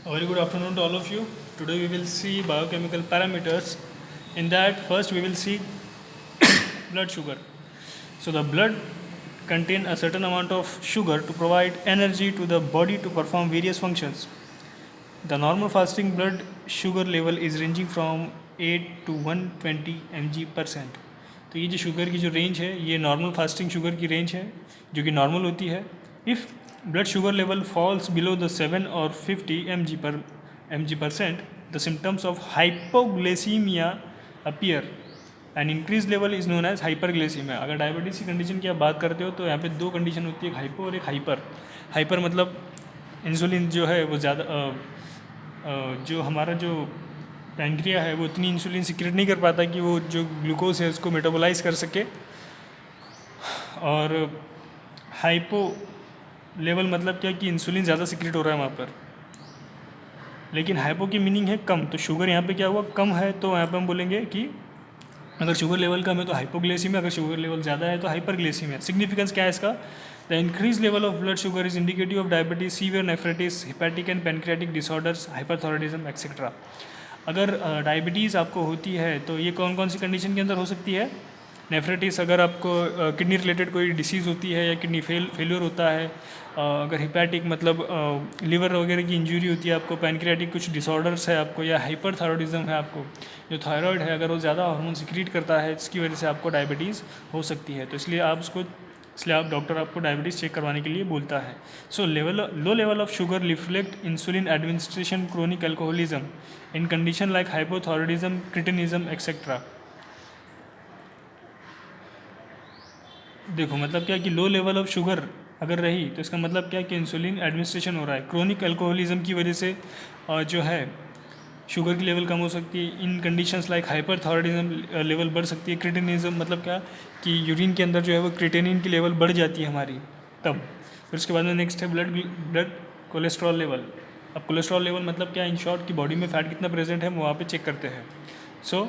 A very good afternoon to all of you. Today we will see biochemical parameters. In that, first we will see blood sugar. So the blood contain a certain amount of sugar to provide energy to the body to perform various functions. The normal fasting blood sugar level is ranging from 8 to 120 mg %. तो ये जो sugar की जो range है ये normal fasting sugar की range है जो कि नॉर्मल होती है. If blood sugar level falls below the 7 or 50 mg %, the symptoms of hypoglycemia appear. An increase level is known as hyperglycemia. अगर डायबिटीज़ की कंडीशन की आप बात करते हो तो यहाँ पे दो कंडीशन होती है, एक हाइपो और एक हाइपर. हाइपर मतलब इंसुलिन जो है वो ज़्यादा जो हमारा जो पैंक्रिया है वो उतनी इंसुलिन सिक्रेट नहीं कर पाता कि वो जो ग्लूकोज है उसको मेटाबोलाइज कर सके. और हाइपो लेवल मतलब क्या कि इंसुलिन ज़्यादा सिक्रेट हो रहा है वहाँ पर, लेकिन हाइपो की मीनिंग है कम. तो शुगर यहाँ पे क्या हुआ, कम है, तो यहाँ पे हम बोलेंगे कि अगर शुगर लेवल कम है तो हाइपोग्लाइसीमिया, अगर शुगर लेवल ज़्यादा है तो हाइपरग्लाइसीमिया. सिग्निफिकेंस क्या है इसका? The increase level of blood sugar is indicative of diabetes, severe nephritis, hepatic and pancreatic disorders, hyperthyroidism etcetera. अगर डायबिटीज़ आपको होती है तो ये कौन कौन सी कंडीशन के अंदर हो सकती है? नेफ्राइटिस, अगर आपको किडनी रिलेटेड कोई डिसीज़ होती है या किडनी फेलियर होता है. अगर हिपैटिक मतलब लीवर वगैरह की इंजरी होती है आपको, पैनक्रियाटिक कुछ डिसऑर्डर्स है आपको, या हाइपरथायरॉइडिज्म है आपको, जो थायराइड है अगर वो ज़्यादा हार्मोन सिक्रीट करता है इसकी वजह से आपको डायबिटीज़ हो सकती है. तो इसलिए आप डॉक्टर आपको डायबिटीज़ चेक करवाने के लिए बोलता है. So low level of sugar reflect insulin administration, chronic alcoholism in condition like hypothyroidism, cretinism etcetera. देखो मतलब क्या कि लो लेवल ऑफ शुगर अगर रही तो इसका मतलब क्या कि इंसुलिन एडमिनिस्ट्रेशन हो रहा है. क्रोनिक अल्कोहलिज्म की वजह से जो है शुगर की लेवल कम हो सकती है. इन कंडीशंस लाइक हाइपरथायरॉइडिज्म लेवल बढ़ सकती है. क्रिटिनिज्म मतलब क्या कि यूरिन के अंदर जो है वो क्रिटेनिन की लेवल बढ़ जाती है हमारी तब. फिर उसके बाद में नेक्स्ट है ब्लड कोलेस्ट्रॉल लेवल. अब कोलेस्ट्रॉल लेवल मतलब क्या, इन शॉर्ट की बॉडी में फैट कितना प्रेजेंट है वो वहाँ पे चेक करते हैं. सो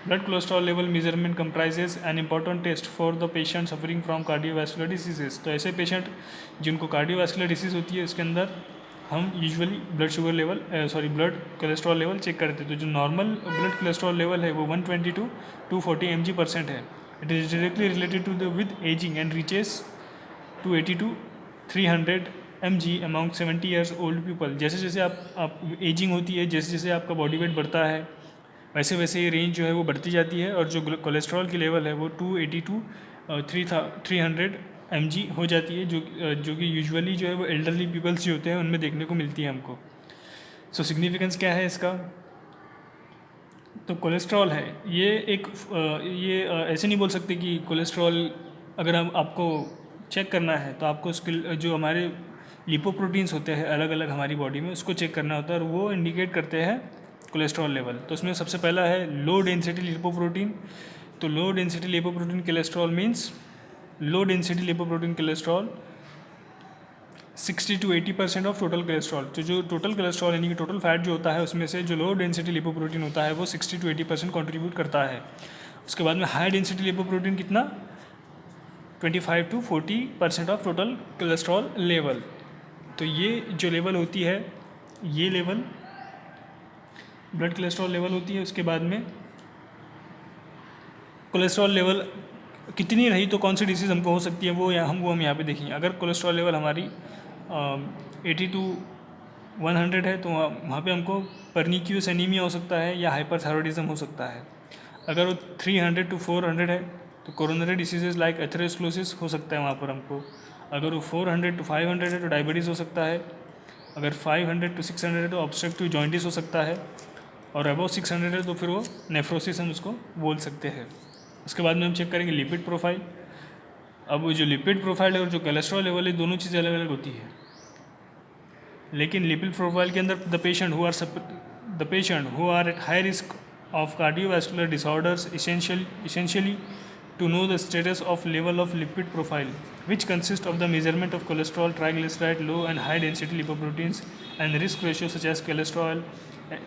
blood cholesterol level measurement comprises an important test for the patient suffering from cardiovascular diseases. तो ऐसे पेशेंट जिनको कार्डियोवास्कुलर डिसीज़ होती है उसके अंदर हम usually blood cholesterol level check करते हैं. तो जो नॉर्मल ब्लड कोलेस्ट्रॉल लेवल है वो 120 to 240 mg % है. It is directly related to the with aging and reaches 280 to 300 mg amount 70 years old people. जैसे जैसे आप एजिंग होती है, जैसे जैसे आपका बॉडी वेट बढ़ता है वैसे वैसे ये रेंज जो है वो बढ़ती जाती है. और जो कोलेस्ट्रॉल की लेवल है वो 280 to 300 mg हो जाती है, जो कि यूजुअली जो है वो एल्डरली पीपल्स जो होते हैं उनमें देखने को मिलती है हमको. सो सिग्निफिकेंस क्या है इसका? तो कोलेस्ट्रॉल है ये ऐसे नहीं बोल सकते कि कोलेस्ट्रॉल अगर हम आपको चेक करना है तो आपको उसके जो हमारे लिपोप्रोटीन्स होते हैं अलग अलग हमारी बॉडी में उसको चेक करना होता है, और वो इंडिकेट करते हैं कोलेस्ट्रॉल लेवल. तो उसमें सबसे पहला है लो डेंसिटी लिपोप्रोटीन. तो low density lipoprotein cholesterol means low density lipoprotein cholesterol 60 to 80% of total cholesterol. तो जो टोटल कोलेस्ट्रॉल यानी कि टोटल फैट जो होता है उसमें से जो लो डेंसिटी लिपोप्रोटीन होता है वो 60 to 80% कॉन्ट्रीब्यूट करता है. उसके बाद में हाई डेंसिटी लिपोप्रोटीन कितना, 25 to 40% of total cholesterol level. तो ये जो लेवल होती है ये लेवल ब्लड कोलेस्ट्रॉल लेवल होती है. उसके बाद में कोलेस्ट्रॉल लेवल कितनी रही तो कौन सी डिसीज़ हमको हो सकती है वो हम यहाँ पे देखेंगे. अगर कोलेस्ट्रॉल लेवल हमारी 80 to 100 है तो वहाँ पे हमको परनिक्यूस एनीमिया हो सकता है या हाइपरथायरॉइडिज्म हो सकता है. अगर वो 300 to 400 है तो कोरोनरी डिसीजेज लाइक एथेरोस्क्लेरोसिस हो सकता है वहाँ पर हमको. अगर वो 400 to 500 है तो डायबिटीज़ हो सकता है. अगर 500 to 600 है तो ऑब्स्ट्रक्टिव जॉइंटिस हो सकता है. और अबव 600 है तो फिर वो नेफ्रोसिस हम उसको बोल सकते हैं. उसके बाद में हम चेक करेंगे लिपिड प्रोफाइल. अब वो जो लिपिड प्रोफाइल है और जो कोलेस्ट्रॉल लेवल है दोनों चीज़ें अलग अलग होती है, लेकिन लिपिड प्रोफाइल के अंदर the patient who are at high risk of cardiovascular disorders essentially to know the status of level of lipid profile, which consists of the measurement of cholesterol, triglyceride, low and high density lipoproteins, and risk ratios such as cholesterol,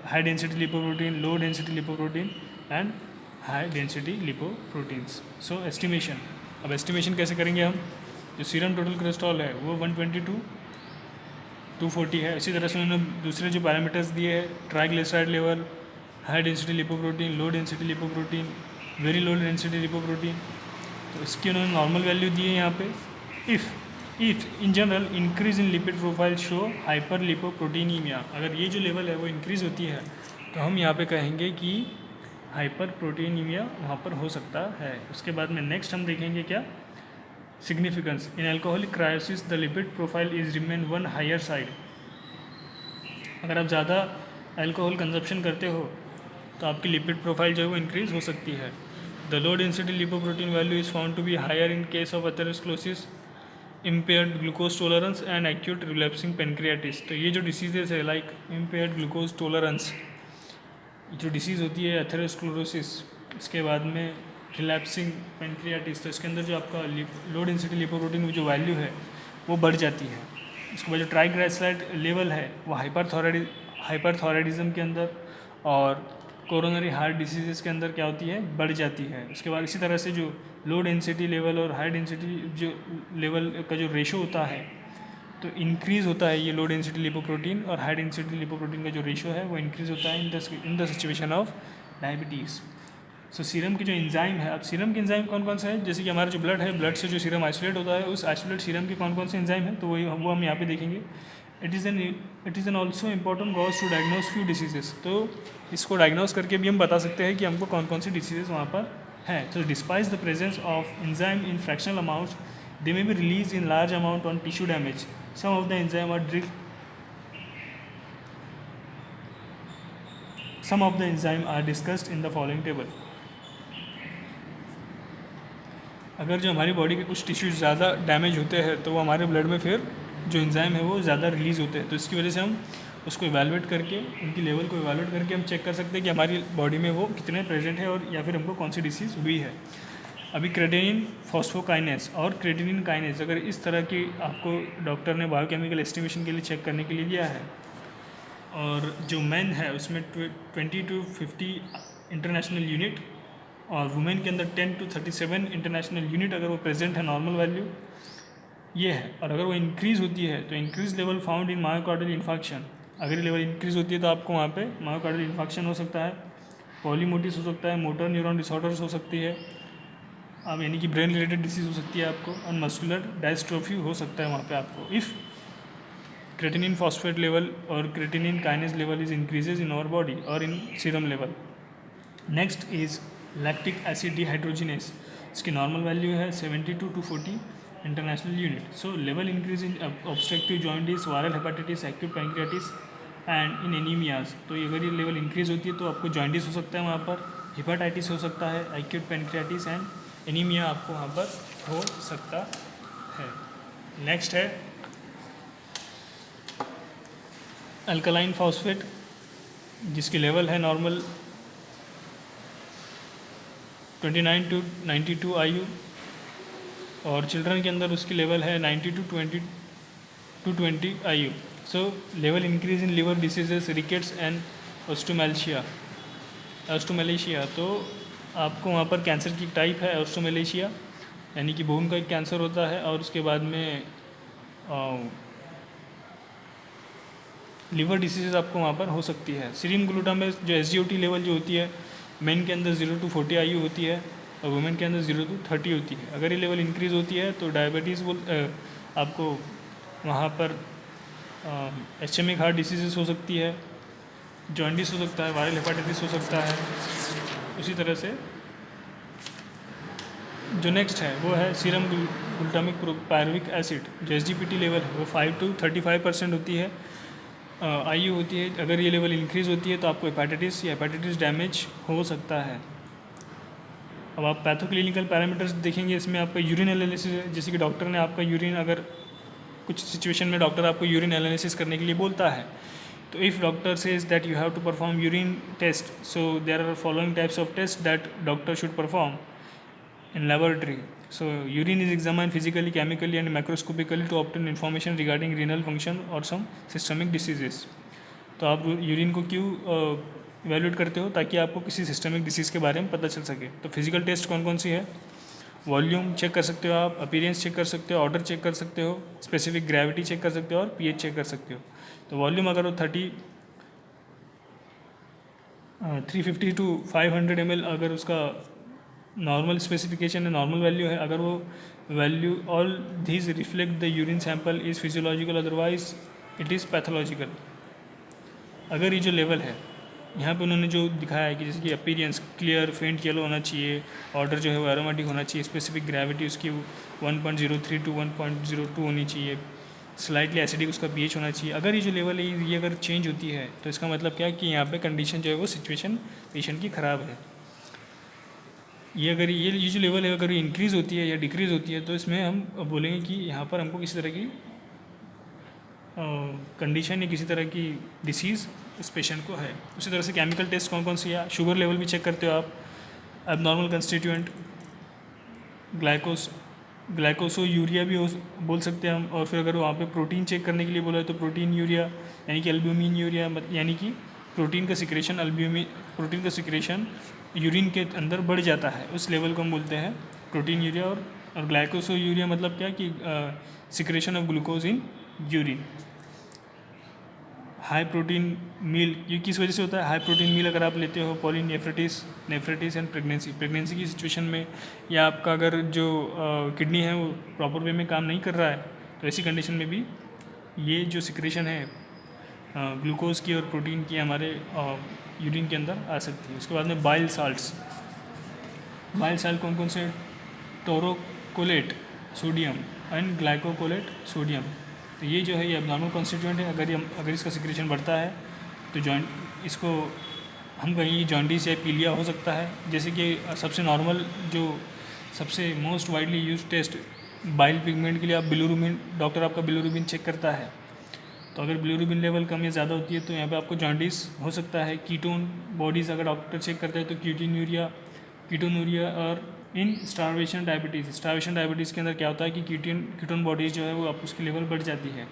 high density lipoprotein, low density lipoprotein, and high density lipoproteins. So estimation. अब estimation कैसे करेंगे हम? जो serum total cholesterol है वो 120 to 240 है। इसी तरह से उन्होंने दूसरे जो पैरामीटर्स दिए हैं, triglyceride level, high density lipoprotein, low density lipoprotein, very low density lipoprotein, तो इसकी उन्होंने नॉर्मल वैल्यू दी है यहाँ पे। If in general increase in lipid profile show hyperlipoproteinemia, अगर ये जो लेवल है वो इंक्रीज़ होती है तो हम यहाँ पे कहेंगे कि हाइपर प्रोटीनीमिया वहाँ पर हो सकता है। उसके बाद में नेक्स्ट हम देखेंगे क्या, significance in alcoholic cirrhosis the lipid profile is remain on higher side. अगर आप ज़्यादा अल्कोहल कंजप्शन करते हो तो आपकी लिपिड प्रोफाइल जो है वो इंक्रीज़ हो सकती है। The low density lipoprotein value is found to be higher in case of atherosclerosis, impaired glucose tolerance and acute relapsing pancreatitis. तो ये जो डिसीजेज है लाइक इम्पेयर्ड ग्लूकोज टॉलरेंस, जो डिसीज़ होती है एथेरोस्क्लेरोसिस, इसके बाद में रिलैप्सिंग पेनक्रियाटिस, तो इसके अंदर जो आपका लो डेंसिटी लिपोप्रोटीन की जो वैल्यू है वो बढ़ जाती है। इसके बाद जो ट्राइग्लिसराइड लेवल है वो हाइपरथायराइडिज्म के अंदर और कोरोनरी हार्ट डिसीजेस के अंदर क्या होती है, बढ़ जाती है। उसके बाद इसी तरह से जो लो डेंसिटी लेवल और हाई डेंसिटी जो लेवल का जो रेशो होता है तो इंक्रीज़ होता है ये लो डेंसिटी लिपोप्रोटीन और हाई डेंसिटी लिपोप्रोटीन का जो रेशो है वो इंक्रीज़ होता है in the situation of diabetes. So serum की जो एंजाइम है, अब सीरम के एंजाइम कौन कौन से हैं, जैसे कि हमारा जो ब्लड है, ब्लड से जो सीरम आइसोलेट होता है उस आइसोलेट सीरम के कौन कौन से एंजाइम है तो वो हम यहाँ पे देखेंगे। It is an also important cause to diagnose few diseases, तो इसको डायग्नोज करके भी हम बता सकते हैं कि हमको कौन कौन सी डिसीजेज वहाँ पर हैं। तो despite the presence of enzyme in fractional amounts, they may be release in large amount on tissue damage. Some of the enzyme are discussed in the following table. अगर जो हमारी बॉडी के कुछ टिश्यूज ज़्यादा डैमेज होते हैं तो वो हमारे ब्लड में फिर जो एंजाइम है वो ज़्यादा रिलीज़ होते हैं, तो इसकी वजह से हम उसको इवैल्यूएट करके, उनकी लेवल को इवैल्यूएट करके हम चेक कर सकते हैं कि हमारी बॉडी में वो कितने प्रेजेंट है और या फिर हमको कौन सी डिसीज़ हुई है। अभी क्रेटिनिन फॉस्फोकाइनेस और क्रेटिनिन काइनेस, अगर इस तरह की आपको डॉक्टर ने बायोकेमिकल एस्टिमेशन के लिए चेक करने के लिए दिया है और जो मेन है उसमें 20 to 50 इंटरनेशनल यूनिट और वुमेन के अंदर 10 to 37 इंटरनेशनल यूनिट अगर वो प्रेजेंट है, नॉर्मल वैल्यू ये है। और अगर वो इंक्रीज़ होती है तो increase level found in myocardial infarction, अगर ये लेवल इंक्रीज़ होती है तो आपको वहाँ पे मायोकार्डियल इन्फाक्शन हो सकता है, पॉलीमोटिस हो सकता है, मोटर न्यूरॉन डिसऑर्डर्स हो सकती है, अब यानी कि ब्रेन रिलेटेड डिसीज़ हो सकती है आपको, और मस्कुलर डायस्ट्रोफी हो सकता है वहाँ पे आपको, इफ़ क्रेटिनिन फॉस्फेट लेवल और creatinine kinase level is increases in our body और in serum level. Next is lactic acid dehydrogenase, इसकी नॉर्मल वैल्यू है 72 to 40 international unit. So level increase in obstructive jaundice, viral hepatitis, acute pancreatitis and in anemias. तो अगर ये level increase होती है तो आपको जॉन्डिस हो सकता है वहाँ पर, हेपेटाइटिस हो सकता है, एक्यूट पैंक्रियाटिस एंड एनीमिया आपको वहाँ पर हो सकता है। नेक्स्ट है अल्कलाइन फॉस्फेट, जिसकी लेवल है नॉर्मल 29 to 92 IU और चिल्ड्रन के अंदर उसकी लेवल है 90 to 20 IU। So level increase in liver diseases, rickets and osteomalacia. तो आपको वहाँ पर कैंसर की टाइप है ऑस्टोमेलेशिया, यानी कि बोन का एक कैंसर होता है, और उसके बाद में लिवर डिसीजेज आपको वहाँ पर हो सकती है। सीरम ग्लूटामेट जो SGOT लेवल जो होती है, मेन के अंदर 0 to 40 IU होती है और वुमेन के अंदर 0 to 30 होती है। अगर ये लेवल इंक्रीज़ होती है तो डायबिटीज़ आपको वहाँ पर इस्चेमिक हार्ट डिसीजेस हो सकती है, जॉन्डिस हो सकता है, वायरल हेपेटाइटिस हो सकता है। उसी तरह से जो नेक्स्ट है वो है सीरम ग्लूटामिक पायरुविक एसिड, जो SGPT लेवल है वो 5 to 35% होती है, IU होती है। अगर ये लेवल इंक्रीज़ होती है तो आपको हेपेटाइटिस या हेपेटाइटिस डैमेज हो सकता है। अब आप पैथोक्लिनिकल पैरामीटर्स देखेंगे, इसमें आपका यूरिन एनालिसिस है, जैसे कि डॉक्टर ने आपका यूरिन, अगर कुछ सिचुएशन में डॉक्टर आपको यूरिन एनालिसिस करने के लिए बोलता है, तो if doctor says that you have to perform urine test, so there are following types of test that doctor should perform in laboratory. So urine is examined physically, chemically and macroscopically to obtain information regarding renal function or some systemic diseases. तो आप urine को क्यों evaluate करते हो, ताकि आपको किसी systemic disease के बारे में पता चल सके। तो फिजिकल टेस्ट कौन कौन सी है, वॉल्यूम चेक कर सकते हो आप, अपीयरेंस चेक कर सकते हो, ऑर्डर चेक कर सकते हो, स्पेसिफिक ग्रेविटी चेक कर सकते हो और पीएच चेक कर सकते हो। तो वॉल्यूम अगर वो 350 टू 500 ml अगर उसका नॉर्मल स्पेसिफिकेशन है, नॉर्मल वैल्यू है, अगर वो value all धीज reflect the urine sample is physiological, otherwise it is pathological. अगर ये जो लेवल है यहाँ पे उन्होंने जो दिखाया है कि जैसे कि अपीरियंस क्लियर फेंट येलो होना चाहिए, ऑर्डर जो है वो एरोमेटिक होना चाहिए, स्पेसिफिक ग्रेविटी उसकी 1.03 टू 1.02 होनी चाहिए, स्लाइटली एसिडिक उसका पीएच होना चाहिए। अगर ये जो लेवल है ये अगर चेंज होती है तो इसका मतलब क्या है कि यहाँ पे कंडीशन जो है वो सिचुएशन पेशेंट की ख़राब है। ये अगर ये जो लेवल है अगर ये इंक्रीज़ होती है या डिक्रीज़ होती है तो इसमें हम बोलेंगे कि यहाँ पर हमको किसी तरह की कंडीशन या किसी तरह की डिसीज़ इस पेशेंट को है। उसी तरह से केमिकल टेस्ट कौन कौन सी है, शुगर लेवल भी चेक करते हो आप, एबनॉर्मल कंस्टिट्यूएंट, ग्लाइकोसो यूरिया भी बोल सकते हैं हम। और फिर अगर वहाँ पे प्रोटीन चेक करने के लिए बोला है तो प्रोटीन यूरिया यानी कि एल्ब्यूमिन यूरिया, यानी कि प्रोटीन का सिक्रेशन, प्रोटीन का सिक्रेशन यूरिन के अंदर बढ़ जाता है, उस लेवल को हम बोलते हैं प्रोटीन यूरिया। और ग्लाइकोसो यूरिया मतलब क्या कि secretion of glucose in urine. High protein meal, ये किस वजह से होता है? हाई प्रोटीन मील अगर आप लेते हो, नेफ्रिटिस एंड प्रेगनेंसी की सिचुएशन में, या आपका अगर जो किडनी है वो प्रॉपर वे में काम नहीं कर रहा है तो ऐसी कंडीशन में भी ये जो सिक्रेशन है ग्लूकोज की और प्रोटीन की हमारे यूरिन के अंदर आ सकती है। उसके बाद में बाइल साल्ट कौन कौन से? Taurocholate sodium and ग्लाइकोकोलेट sodium. तो ये जो है ये एबनॉर्मल कॉन्स्टिट्यूएंट है। अगर इसका सिक्रेशन बढ़ता है तो जॉइंट इसको हम कहीं जॉन्डिस या पीलिया हो सकता है। जैसे कि सबसे नॉर्मल जो सबसे most widely use test bile pigment के लिए आप बिलिरुबिन, डॉक्टर आपका बिलिरुबिन चेक करता है। तो अगर बिलिरुबिन लेवल कम या ज़्यादा होती है तो यहाँ पे आपको जॉन्डिस हो सकता है। कीटोन बॉडीज़ अगर डॉक्टर चेक करता है तो कीटोनूरिया। और इन स्टार्वेशन डायबिटीज़ के अंदर क्या होता है कि कीटोन बॉडीज़ जो है वो आप उसकी लेवल बढ़ जाती है।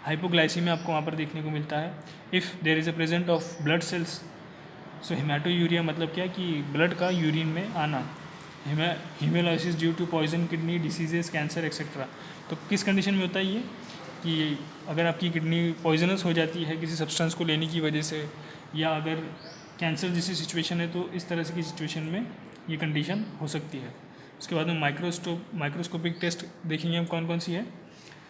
हाइपोग्लाइसीमिया आपको वहाँ पर देखने को मिलता है। If there is a present of blood cells, so hematuria मतलब क्या कि ब्लड का यूरिन में आना। Hemolysis due to poison kidney diseases, cancer etcetera. तो किस कंडीशन में होता है ये कि अगर आपकी किडनी पॉइजनस हो जाती है किसी सब्सटेंस को लेने की वजह से, या अगर कैंसर जैसी सिचुएशन है तो इस तरह से की सिचुएशन में ये कंडीशन हो सकती है। उसके बाद में माइक्रोस्कोपिक टेस्ट देखेंगे हम कौन कौन सी है।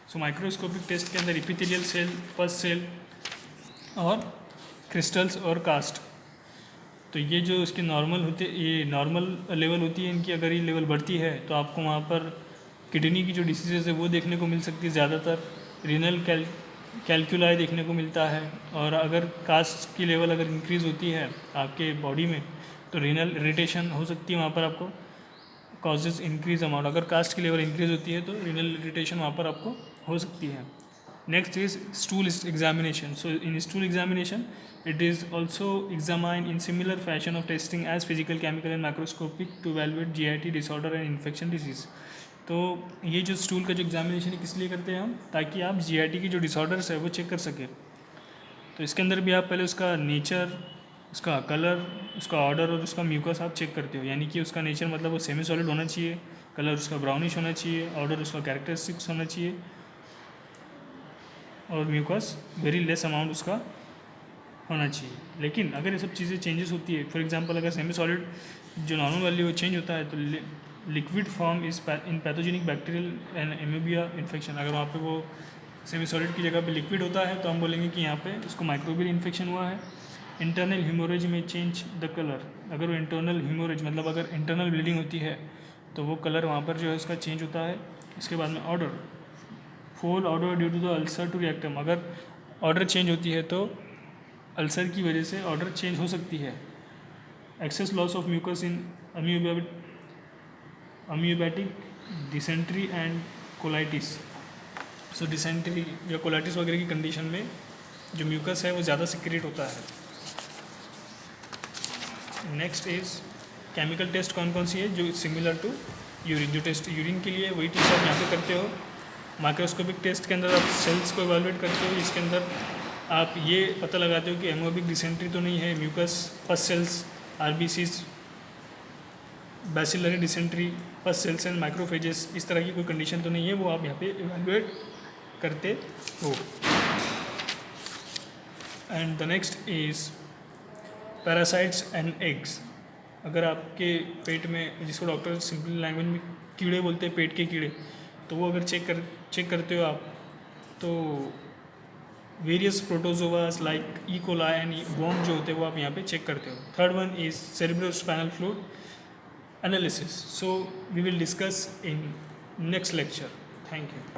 सो माइक्रोस्कोपिक टेस्ट के अंदर एपिथेलियल सेल, पस सेल और क्रिस्टल्स और कास्ट। तो ये जो इसके नॉर्मल होते, ये नॉर्मल लेवल होती है इनकी। अगर ये लेवल बढ़ती है तो आपको वहाँ पर किडनी की जो डिसीजेज है वो देखने को मिल सकती है ज़्यादातर। रीनल कैल्कुलाई देखने को मिलता है। और अगर कास्ट की लेवल अगर इंक्रीज़ होती है आपके बॉडी में तो रीनल इरिटेशन हो सकती है वहाँ पर आपको, कॉजेज इंक्रीज अमाउंट। अगर कास्ट की लेवल इंक्रीज होती है तो रीनल इरिटेशन वहाँ पर आपको हो सकती है। Next is stool examination. So in stool examination it is also examined in similar fashion of testing as physical, chemical and microscopic to evaluate GIT disorder and infection disease। तो ये जो stool का जो एग्जामिनेशन है किस लिए करते हैं हम, ताकि आप GIT की जो डिसऑर्डर्स है वो चेक कर सकें। तो इसके अंदर भी आप पहले उसका नेचर, उसका कलर, उसका ऑर्डर और उसका म्यूकस आप चेक करते हो। यानी कि उसका नेचर मतलब वो सेमी सॉलिड होना चाहिए, कलर उसका ब्राउनिश होना चाहिए, ऑर्डर उसका कैरेक्टरिस्टिक्स होना चाहिए और म्यूकस वेरी लेस अमाउंट उसका होना चाहिए। लेकिन अगर ये सब चीज़ें चेंजेस होती है, फॉर एग्जांपल अगर सेमी सॉलिड जो नॉर्मल वैल्यू चेंज होता है तो liquid form is in pathogenic bacterial and amoebic infection. अगर वहाँ पे वो सेमी सॉलिड की जगह पे लिक्विड होता है तो हम बोलेंगे कि यहाँ पे उसको माइक्रोबियल इन्फेक्शन हुआ है। इंटरनल हीमोरेज में चेंज द कलर। अगर वो इंटरनल हीमोरेज मतलब अगर इंटरनल ब्लीडिंग होती है तो वो कलर वहाँ पर जो है उसका चेंज होता है। इसके बाद में order, foul order due to the ulcer to rectum. अगर ऑर्डर चेंज होती है तो अल्सर की वजह से ऑर्डर चेंज हो सकती है। Excess loss of mucus in amoebic dysentery and colitis. So dysentery या कोलाइटिस वगैरह की कंडीशन में जो म्यूकस है वो ज़्यादा सिक्रेट होता है। नेक्स्ट इज़ केमिकल टेस्ट कौन कौन सी है जो सिमिलर टू यूरिन। जो टेस्ट यूरिन के लिए वही टेस्ट आप यहाँ पे करते हो। माइक्रोस्कोपिक टेस्ट के अंदर आप सेल्स को इवेलुएट करते हो। इसके अंदर आप ये पता लगाते हो कि एमोबिक डिसेंट्री तो नहीं है, mucus, pus cells, RBCs bacillary dysentery, pus cells and macrophages, इस तरह की कोई कंडीशन तो नहीं है, वो आप यहाँ पे इवेलुएट करते हो। And the next is parasites and eggs. अगर आपके पेट में, जिसको डॉक्टर सिंपल लैंग्वेज में कीड़े बोलते हैं, पेट के कीड़े, तो वो अगर चेक करते हो आप, तो various protozoas like E coli and worm जो होते हैं वो आप यहाँ पे चेक करते हो। Third one is cerebrospinal fluid analysis. So we will discuss in next lecture. Thank you.